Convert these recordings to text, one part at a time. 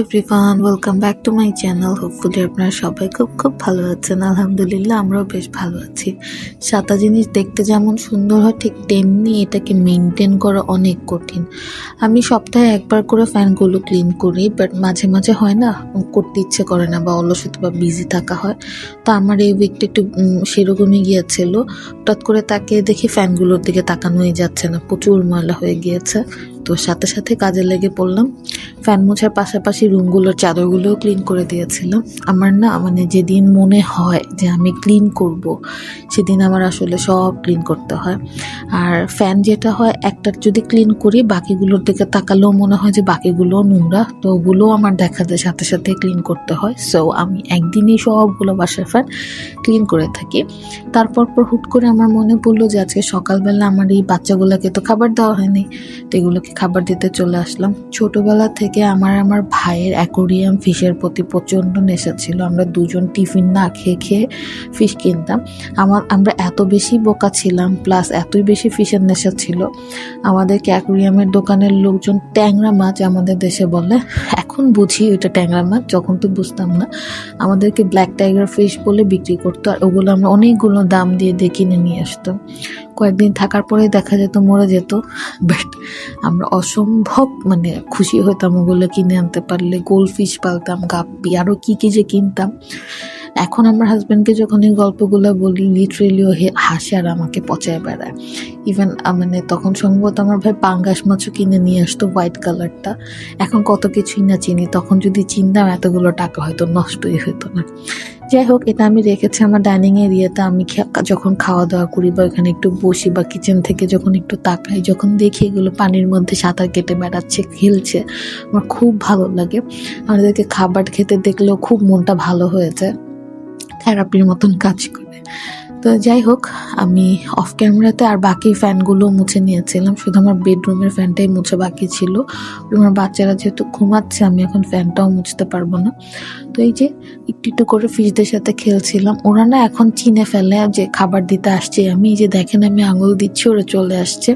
Everyone, welcome back to my channel. Hopefully আপনারা সবাই খুব খুব ভালো আছেন। আলহামদুলিল্লাহ আমরাও বেশ ভালো আছি। সাদা জিনিস দেখতে যেমন সুন্দর হয়, ঠিক তেমনি এটাকে মেনটেন করা অনেক কঠিন। আমি সপ্তাহে একবার করে ফ্যানগুলো ক্লিন করি, বাট মাঝে মাঝে হয় না, করতে ইচ্ছে করে না বা অলসতা বা বিজি থাকা হয়। তো আমার এই উইকটা একটু সেরকমই গিয়েছিল। হঠাৎ করে তাকিয়ে দেখি ফ্যানগুলোর দিকে তাকানোই যাচ্ছে না, প্রচুর ময়লা হয়ে গিয়েছে। তো সাথে সাথে কাজে লেগে পড়লাম। ফ্যান মোছার পাশাপাশি রুমগুলোর চাদরগুলোও ক্লিন করে দিয়েছিলাম। আমার না যেদিন মনে হয় যে আমি ক্লিন করব, সেদিন আমার আসলে সব ক্লিন করতে হয়। আর ফ্যান যেটা হয়, একটা যদি ক্লিন করি বাকিগুলোর দিকে তাকালেও মনে হয় যে বাকিগুলোও নোংরা, তো ওগুলোও আমার দেখা যায় সাথে সাথে ক্লিন করতে হয়। সো আমি একদিনই সবগুলো বাসার ফ্যান ক্লিন করে থাকি। তারপর হুট করে আমার মনে পড়লো যে আজকে সকালবেলা আমার এই বাচ্চাগুলোকে তো খাবার দেওয়া হয়নি, তো এগুলোকে খাবার দিতে চলে আসলাম। ছোটবেলা থেকে আমার ভাইয়ের অ্যাকোরিয়াম ফিশের প্রতি প্রচণ্ড নেশা ছিল। আমরা দুজন টিফিন না খেয়ে খেয়ে ফিশ কিনতাম। আমরা এত বেশি বোকা ছিলাম, প্লাস এতই বেশি ফিশের নেশা ছিল, আমাদেরকে অ্যাকোরিয়ামের দোকানের লোকজন ট্যাংরা মাছ আমাদের দেশে বলে, এখন বুঝি ওইটা ট্যাংরা মাছ, যখন তো বুঝতাম না। আমাদেরকে ব্ল্যাক টাইগার ফিশ বলে বিক্রি করতো, আর ওগুলো আমরা অনেকগুলো দাম দিয়ে কিনে নিয়ে আসতাম। কয়েকদিন থাকার পরে দেখা যেত মরে যেত, বাট আমরা অসম্ভব খুশি হতাম ওগুলো কিনে আনতে পারলে। গোল্ডফিশ পালতাম, গাপ্পি, আরও কী কী যে কিনতাম। এখন আমার হাজব্যান্ডকে যখন এই গল্পগুলো বলি, লিটারেলি ও হাসে আর আমাকে পচায় বেড়ায়। ইভেন তখন সম্ভবত আমার ভাই পাঙ্গাস মাছও কিনে নিয়ে আসতো, হোয়াইট কালারটা। এখন কত কিছুই না চিনি, তখন যদি চিনতাম এতগুলো টাকা হয়তো নষ্টই হতো না। যাই হোক, এটা আমি রেখেছি আমার ডাইনিং এরিয়াতে। আমি যখন খাওয়া দাওয়া করি বা এখানে একটু বসি বা কিচেন থেকে যখন একটু তাকাই, যখন দেখি এগুলো পানির মধ্যে সাঁতার কেটে বেড়াচ্ছে, খেলছে, আমার খুব ভালো লাগে। আমাদেরকে খাবার খেতে দেখলেও খুব মনটা ভালো হয়ে যায়, থেরাপির মতন কাজ করে। তো যাই হোক, আমি অফ ক্যামেরাতে আর বাকি ফ্যানগুলো মুছে নিয়েছিলাম, শুধু আমার বেডরুমের ফ্যানটাই মুছে বাকি ছিল। আমার বাচ্চারা যেহেতু ঘুমাচ্ছে, আমি এখন ফ্যানটাও মুছতে পারবো না। তো এই যে একটু একটু করে ফিশদের সাথে খেলছিলাম। ওরা না এখন চিনে ফেলে যে খাবার দিতে আসছে আমি, যে দেখেন আমি আঙুল দিচ্ছি, ওরা চলে আসছে।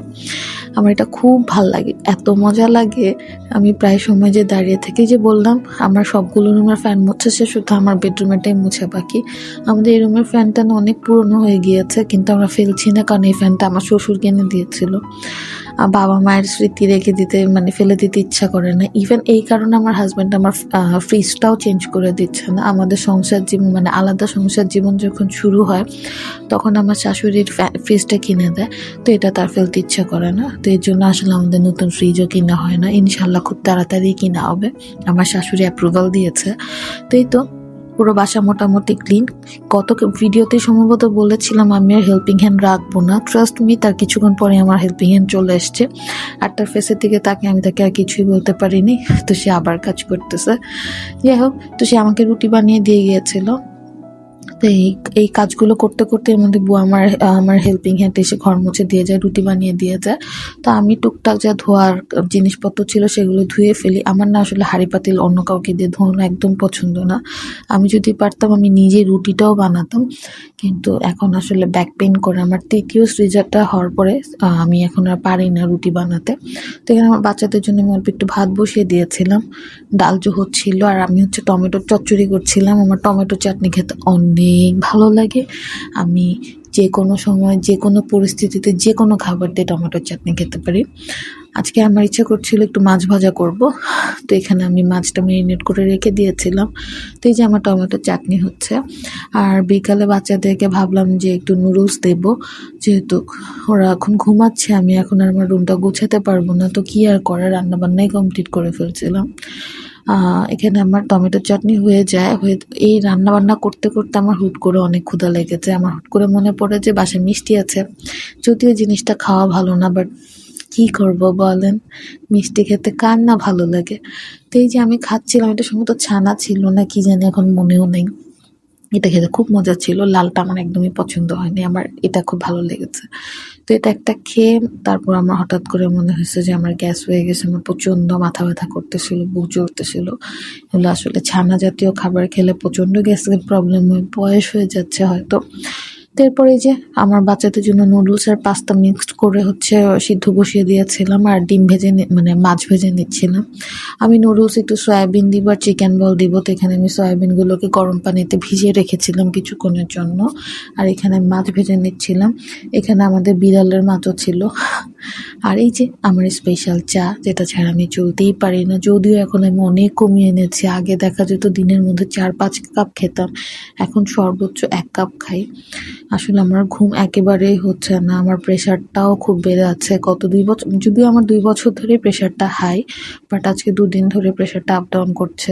আমার এটা খুব ভাল লাগে, এত মজা লাগে। আমি প্রায় সময় যে দাঁড়িয়ে থেকে যে বললাম, আমার সবগুলো রুমের ফ্যান মুছেছে, শুধু আমার বেডরুমেরটাই মুছে বাকি। আমাদের এই রুমের ফ্যানটা না অনেক পুরনো হয়ে গিয়েছে, কিন্তু আমরা ফেলছি না, কারণ এই ফ্যানটা আমার শ্বশুর কিনে দিয়েছিল। বাবা মায়ের স্মৃতি রেখে দিতে ফেলে দিতে ইচ্ছা করে না। ইভেন এই কারণে আমার হাজব্যান্ড আমার ফ্রিজটাও চেঞ্জ করে দিচ্ছে না। আমাদের সংসার জীবন আলাদা সংসার জীবন যখন শুরু হয়, তখন আমার শাশুড়ির ফ্রিজটা কিনে দেয়, তো এটা তার ফেলতে ইচ্ছা করে না। তো এর জন্য আসলে আমাদের নতুন ফ্রিজও কিনা হয় না। ইনশাল্লাহ খুব তাড়াতাড়ি কিনা হবে, আমার শাশুড়ি অ্যাপ্রুভাল দিয়েছে। তো এই তো পুরো বাসা মোটামুটি ক্লিন। গত ভিডিওতে সম্ভবত বলেছিলাম আমি আর হেল্পিং হ্যান্ড রাখবো না, ট্রাস্ট মি, তার কিছুক্ষণ পরে আমার হেল্পিং হ্যান্ড চলে এসছে। আর তার ফেসের দিকে তাকে আমি তাকে আর কিছুই বলতে পারিনি, তো সে আবার কাজ করতেছে। যাই হোক, তো সে আমাকে রুটি বানিয়ে দিয়ে গিয়েছিল। তো এই কাজগুলো করতে করতে এর মধ্যে আমার হেল্পিং হ্যান্ড এসে ঘর মুছে দিয়ে যায়, রুটি বানিয়ে দিয়ে যায়। তো আমি টুকটাক যা ধোয়ার জিনিসপত্র ছিল সেগুলো ধুয়ে ফেলি। আমার না আসলে হাঁড়ি পাতিল অন্য কাউকে দিয়ে ধোয়ানো একদম পছন্দ না। আমি যদি পারতাম আমি নিজে রুটিটাও বানাতাম, কিন্তু এখন আসলে ব্যাক পেইন করে। আমার তৃতীয় সিজারটা হওয়ার পরে আমি এখন আর পারি না রুটি বানাতে। তো এখানে আমার বাচ্চাদের জন্য আমি অল্প একটু ভাত বসিয়ে দিয়েছিলাম, ডাল যে হচ্ছিল, আর আমি টমেটোর চচ্চড়ি করছিলাম। আমার টমেটো চাটনি খেতে অনেক ভালো লাগে। আমি যে কোনো সময় যে কোনো পরিস্থিতিতে যে কোনো খাবার দিয়ে টমেটোর চাটনি খেতে পারি। আজকে আমার ইচ্ছা করছিল একটু মাছ ভাজা করব, তো এখানে আমি মাছটা ম্যারিনেট করে রেখে দিয়েছিলাম। তো এই যে আমার টমেটোর চাটনি হচ্ছে। আর বিকালে বাচ্চাদেরকে ভাবলাম যে একটু নুডলস দেব, যেহেতু ওরা এখন ঘুমাচ্ছে, আমি এখন আর আমার রুমটা গুছাতে পারবো না, তো কি আর করার, রান্নাবান্নাই কমপ্লিট করে ফেলছিলাম। এখানে আমার টমেটো চাটনি হয়ে যায়। এই রান্না বান্না করতে করতে আমার হুট করে অনেক ক্ষুধা লেগেছে। আমার হুট করে মনে পড়ে যে বাসায় মিষ্টি আছে, যদিও জিনিসটা খাওয়া ভালো না, বাট কি করব বলেন, মিষ্টি খেতে কার না ভালো লাগে। তো এই যে আমি খাচ্ছিলাম, এটা সম্ভবত ছানা ছিল না কি জানি, এখন মনেও নেই। এটা খেতে খুব মজা ছিল। লালটা আমার একদমই পছন্দ হয়নি, আমার এটা খুব ভালো লেগেছে। তো এটা একটা খেয়ে তারপর আমার হঠাৎ করে মনে হয়েছে যে আমার গ্যাস হয়ে গেছে। আমার প্রচণ্ড মাথা ব্যথা করতেছিল, বুক জ্বলতেছিল। এগুলো আসলে ছানা জাতীয় খাবার খেলে প্রচণ্ড গ্যাসের প্রবলেম হয়, বয়স হয়ে যাচ্ছে হয়তো। তো এরপর এই যে আমার বাচ্চাদের জন্য নুডলস আর পাস্তা মিক্সড করে হচ্ছে সিদ্ধ বসিয়ে দিয়েছিলাম, আর ডিম ভেজে মানে মাছ ভেজে নিচ্ছিলাম। আমি নুডলস একটু সয়াবিন দিব আর চিকেন বল দিব, তো এখানে আমি সয়াবিনগুলোকে গরম পানিতে ভিজিয়ে রেখেছিলাম কিছুক্ষণের জন্য, আর এখানে মাছ ভেজে নিচ্ছিলাম। এখানে আমাদের বিড়ালের মাছও ছিল। আর এই যে আমার স্পেশাল চা, যেটা ছাড়া আমি চলতেই পারি না, যদিও এখন আমি অনেক কমিয়ে এনেছি। আগে দেখা যেত দিনের মধ্যে 4-5 কাপ খেতাম, এখন সর্বোচ্চ 1 কাপ খাই। আসলে আমার ঘুম একেবারেই হচ্ছে না, আমার প্রেশারটাও খুব বেড়ে আছে গত 2 বছর, যদিও আমার 2 বছর ধরে প্রেশারটা হাই, বাট আজকে 2 দিন ধরে প্রেশারটা আপ ডাউন করছে,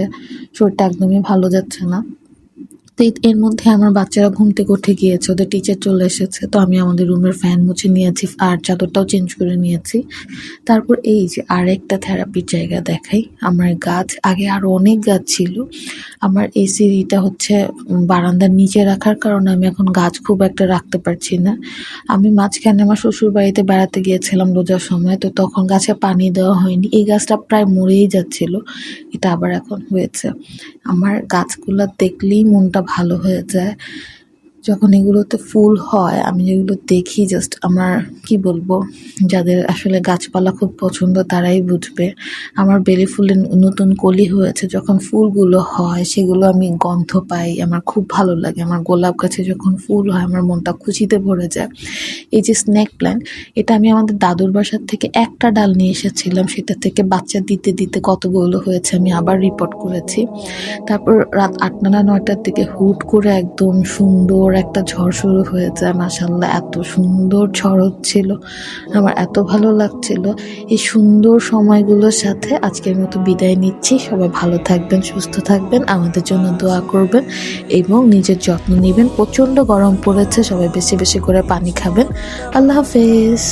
শরীরটা একদমই ভালো যাচ্ছে না। তো এর মধ্যে আমার বাচ্চারা ঘুম থেকে উঠে গিয়েছে, ওদের টিচার চলে এসেছে, তো আমি আমাদের রুমের ফ্যান মুছে নিয়েছি আর চাদরটাও চেঞ্জ করে নিয়েছি। তারপর এই যে আরেকটা থেরাপির জায়গা দেখাই, আমার গাছ, আগে আরও অনেক গাছ ছিল। আমার এই সিঁড়িটা হচ্ছে বারান্দার নিচে রাখার কারণে আমি এখন গাছ খুব একটা রাখতে পারছি না। আমি মাঝখানে আমার শ্বশুর বাড়িতে বেড়াতে গিয়েছিলাম রোজার সময়, তো তখন গাছে পানি দেওয়া হয়নি, এই গাছটা প্রায় মরেই যাচ্ছিল, এটা আবার এখন হয়েছে। আমার গাছগুলো দেখলেই মনটা ভালো হয়ে যায়, যখন এগুলোতে ফুল হয় আমি যেগুলো দেখি, জাস্ট আমার কি বলবো, যাদের আসলে গাছপালা খুব পছন্দ তারাই বুঝবে। আমার বেলি ফুলের নতুন কলি হয়েছে, যখন ফুলগুলো হয় সেগুলো আমি গন্ধ পাই, আমার খুব ভালো লাগে। আমার গোলাপ গাছে যখন ফুল হয় আমার মনটা খুশিতে ভরে যায়। এই যে স্নেক প্ল্যান্ট, এটা আমি আমাদের দাদুর বাসার থেকে একটা ডাল নিয়ে এসেছিলাম, সেটা থেকে বাচ্চা দিতে দিতে কতগুলো হয়েছে আমি আবার রিপোর্ট করেছি। তারপর রাত 8-9টার দিকে হুট করে একদম সুন্দর একটা ঝড় শুরু হয়ে যায়, মাশাআল্লাহ এত সুন্দর ঝড় হচ্ছিল, আমার এত ভালো লাগছিল। এই সুন্দর সময়গুলোর সাথে আজকের মতো বিদায় নিচ্ছি। সবাই ভালো থাকবেন, সুস্থ থাকবেন, আমাদের জন্য দোয়া করবেন এবং নিজের যত্ন নেবেন। প্রচণ্ড গরম পড়েছে, সবাই বেশি বেশি করে পানি খাবেন। আল্লাহ হাফেজ।